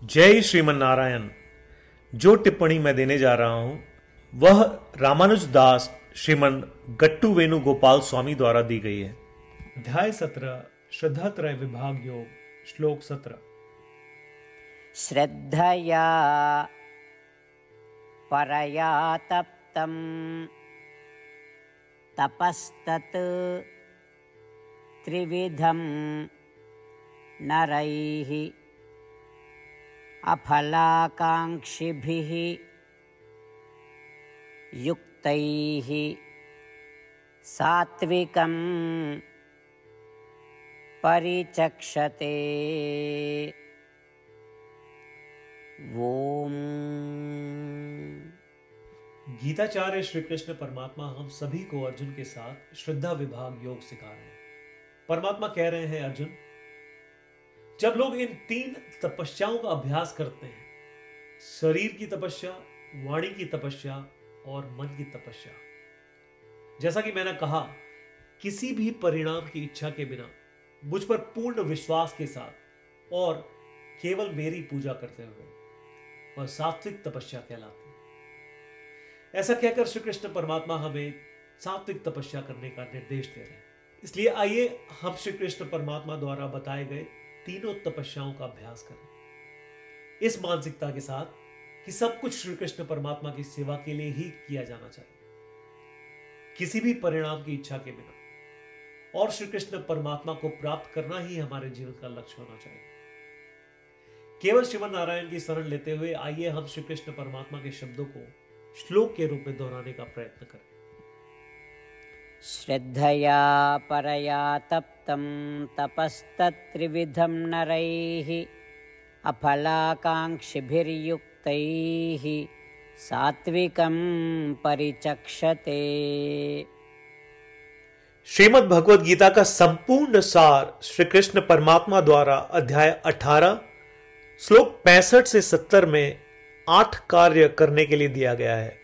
जय श्रीमन नारायण। जो टिप्पणी मैं देने जा रहा हूं वह रामानुज दास श्रीमन गट्टू वेणुगोपाल स्वामी द्वारा दी गई है। अध्याय 17 श्रद्धात्रय विभाग योग, श्लोक 17। श्रद्धया परया तप्तं तपस्तत् त्रिविधं नरैः अफलाकांक्षिभिः युक्तैः सात्विकं परिचक्षते। ओम। गीताचार्य श्री कृष्ण परमात्मा हम सभी को अर्जुन के साथ श्रद्धा विभाग योग सिखा रहे हैं। परमात्मा कह रहे हैं, अर्जुन, जब लोग इन 3 तपस्याओं का अभ्यास करते हैं, शरीर की तपस्या, वाणी की तपस्या और मन की तपस्या, जैसा कि मैंने कहा, किसी भी परिणाम की इच्छा के बिना मुझ पर पूर्ण विश्वास के साथ और केवल मेरी पूजा करते हुए वह सात्विक तपस्या कहलाती है। ऐसा कहकर श्री कृष्ण परमात्मा हमें सात्विक तपस्या करने का निर्देश दे रहे हैं। इसलिए आइए हम श्री कृष्ण परमात्मा द्वारा बताए गए तीनों तपस्याओं का अभ्यास करें, इस मानसिकता के साथ कि सब कुछ श्री कृष्ण परमात्मा की सेवा के लिए ही किया जाना चाहिए, किसी भी परिणाम की इच्छा के बिना, और श्री कृष्ण परमात्मा को प्राप्त करना ही हमारे जीवन का लक्ष्य होना चाहिए। केवल श्रीमन नारायण की शरण लेते हुए आइए हम श्री कृष्ण परमात्मा के शब्दों को श्लोक के रूप में दोहराने का प्रयत्न करें। श्रद्धया परया तप्तं तपस्तत्त्रिविधं नरैः अफलाकांक्षिभिर्युक्तैः सात्विकं परिचक्षते। श्रीमद् भगवद गीता का संपूर्ण सार श्री कृष्ण परमात्मा द्वारा अध्याय 18 श्लोक 65 से 70 में 8 कार्य करने के लिए दिया गया है।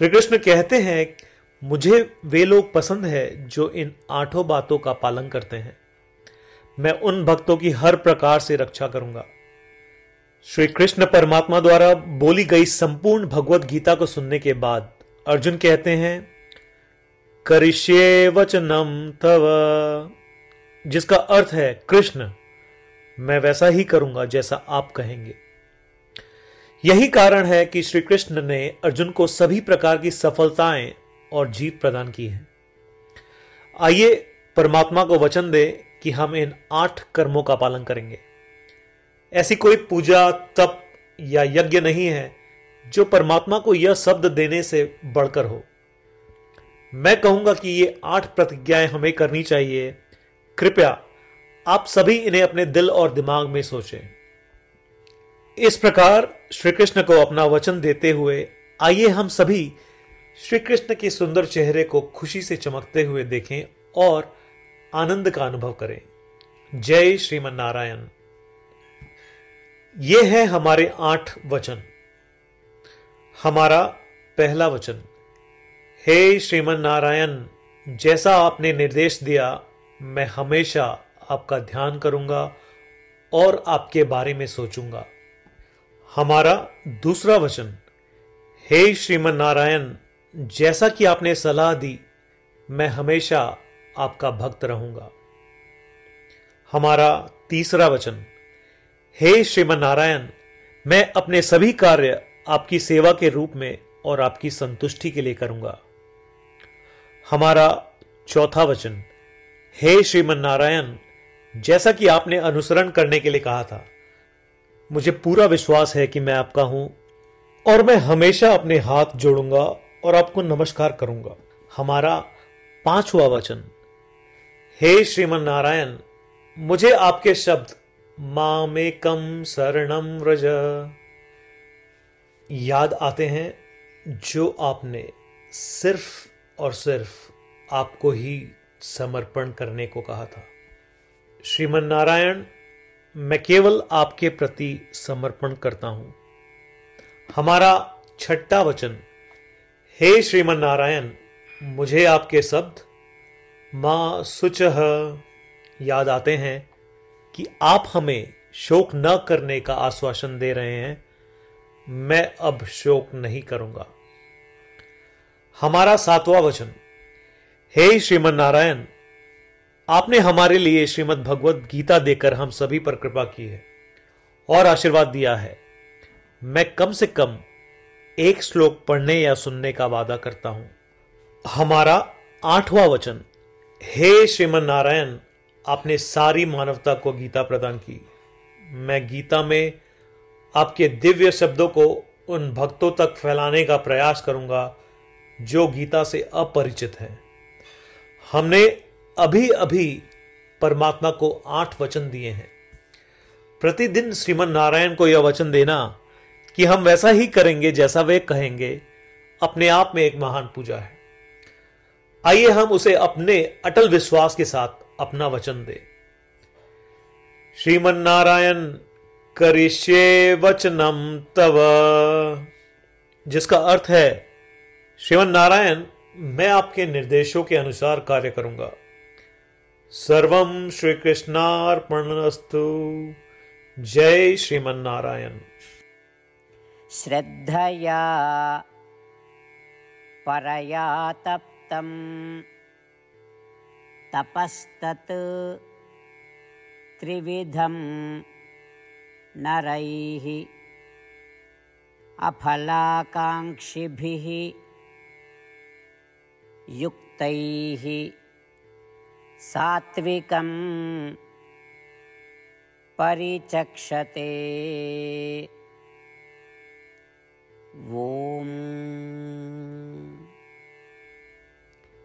श्री कृष्ण कहते हैं, मुझे वे लोग पसंद है जो इन 8 बातों का पालन करते हैं। मैं उन भक्तों की हर प्रकार से रक्षा करूंगा। श्री कृष्ण परमात्मा द्वारा बोली गई संपूर्ण भगवद गीता को सुनने के बाद अर्जुन कहते हैं, करिष्ये वचनम तव, जिसका अर्थ है, कृष्ण, मैं वैसा ही करूंगा जैसा आप कहेंगे। यही कारण है कि श्री कृष्ण ने अर्जुन को सभी प्रकार की सफलताएं और जीत प्रदान की है। आइए परमात्मा को वचन दे कि हम इन 8 कर्मों का पालन करेंगे। ऐसी कोई पूजा, तप या यज्ञ नहीं है जो परमात्मा को यह शब्द देने से बढ़कर हो। मैं कहूंगा कि ये 8 प्रतिज्ञाएं हमें करनी चाहिए। कृपया आप सभी इन्हें अपने दिल और दिमाग में सोचें। इस प्रकार श्री कृष्ण को अपना वचन देते हुए आइए हम सभी श्री कृष्ण के सुंदर चेहरे को खुशी से चमकते हुए देखें और आनंद का अनुभव करें। जय श्रीमन नारायण। ये है हमारे 8 वचन। हमारा पहला वचन, हे श्रीमन नारायण, जैसा आपने निर्देश दिया मैं हमेशा आपका ध्यान करूंगा और आपके बारे में सोचूंगा। हमारा दूसरा वचन, हे श्रीमन नारायण, जैसा कि आपने सलाह दी मैं हमेशा आपका भक्त रहूंगा। हमारा तीसरा वचन, हे श्रीमन नारायण, मैं अपने सभी कार्य आपकी सेवा के रूप में और आपकी संतुष्टि के लिए करूंगा। हमारा चौथा वचन, हे श्रीमन नारायण, जैसा कि आपने अनुसरण करने के लिए कहा था, मुझे पूरा विश्वास है कि मैं आपका हूं और मैं हमेशा अपने हाथ जोड़ूंगा और आपको नमस्कार करूंगा। हमारा 5वां वचन, हे श्रीमन नारायण, मुझे आपके शब्द मामेकम शरणम व्रज याद आते हैं जो आपने सिर्फ और सिर्फ आपको ही समर्पण करने को कहा था। श्रीमन नारायण, मैं केवल आपके प्रति समर्पण करता हूं। हमारा 6वां वचन, हे श्रीमन नारायण, मुझे आपके शब्द मां शुचः याद आते हैं कि आप हमें शोक न करने का आश्वासन दे रहे हैं। मैं अब शोक नहीं करूंगा। हमारा 7वां वचन। हे श्रीमन नारायण, आपने हमारे लिए श्रीमद् भगवद गीता देकर हम सभी पर कृपा की है और आशीर्वाद दिया है। मैं कम से कम एक श्लोक पढ़ने या सुनने का वादा करता हूं। हमारा 8वां वचन। हे श्रीमन नारायण, आपने सारी मानवता को गीता प्रदान की। मैं गीता में आपके दिव्य शब्दों को उन भक्तों तक फैलाने का प्रयास करूंगा जो गीता से अपरिचित हैं। हमने अभी अभी परमात्मा को 8 वचन दिए हैं। प्रतिदिन श्रीमन नारायण को यह वचन देना कि हम वैसा ही करेंगे जैसा वे कहेंगे, अपने आप में एक महान पूजा है। आइए हम उसे अपने अटल विश्वास के साथ अपना वचन दें। श्रीमन नारायण करिष्ये वचनम तव, जिसका अर्थ है, श्रीमन नारायण, मैं आपके निर्देशों के अनुसार कार्य करूंगा। सर्वम श्री कृष्णार्पणमस्तु। जय श्रीमन नारायण। श्रद्धया परया तप्तं तपस्तत् त्रिविधं नरैः अफलाकांक्षिभिः युक्तैः सात्विकं परिचक्षते। ॐ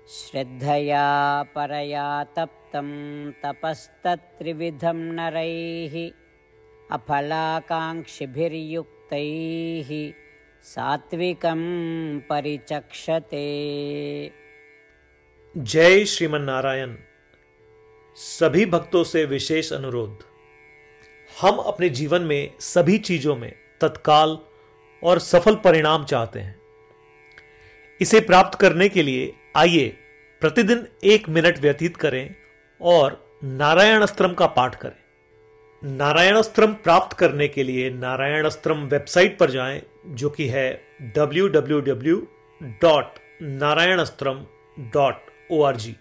श्रद्धया परया तप्तं तपस्तत्त्रिविधं नरैः अफलाकांक्षिभिर्युक्तैः सात्विकं परिचक्षते। जय श्रीमन नारायण। सभी भक्तों से विशेष अनुरोध। हम अपने जीवन में सभी चीजों में तत्काल और सफल परिणाम चाहते हैं। इसे प्राप्त करने के लिए आइए प्रतिदिन 1 मिनट व्यतीत करें और नारायण अस्त्रम का पाठ करें। नारायण अस्त्रम प्राप्त करने के लिए नारायण अस्त्रम वेबसाइट पर जाएं, जो कि है www.narayanastram.org,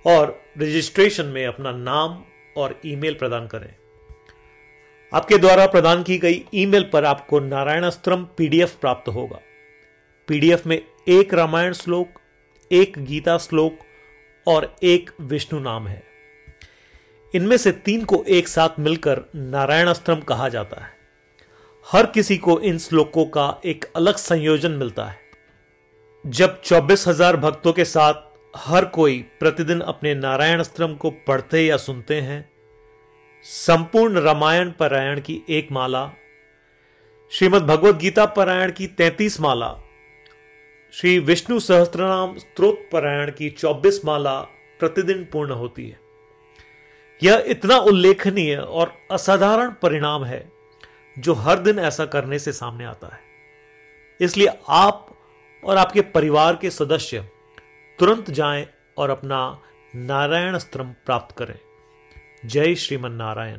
और रजिस्ट्रेशन में अपना नाम और ईमेल प्रदान करें। आपके द्वारा प्रदान की गई ईमेल पर आपको नारायण अस्त्रम पीडीएफ प्राप्त होगा। पीडीएफ में 1 रामायण श्लोक, 1 गीता श्लोक और 1 विष्णु नाम है। इनमें से 3 को एक साथ मिलकर नारायण अस्त्रम कहा जाता है। हर किसी को इन श्लोकों का एक अलग संयोजन मिलता है। जब 24,000 भक्तों के साथ हर कोई प्रतिदिन अपने नारायण अस्त्रम को पढ़ते या सुनते हैं, संपूर्ण रामायण पारायण की 1 माला, श्रीमद् भगवद गीता पारायण की 33 माला, श्री विष्णु सहस्त्रनाम स्तोत्र पारायण की 24 माला प्रतिदिन पूर्ण होती है। यह इतना उल्लेखनीय और असाधारण परिणाम है जो हर दिन ऐसा करने से सामने आता है। इसलिए आप और आपके परिवार के सदस्य तुरंत जाएं और अपना नारायण अस्त्रम प्राप्त करें। जय श्रीमन नारायण।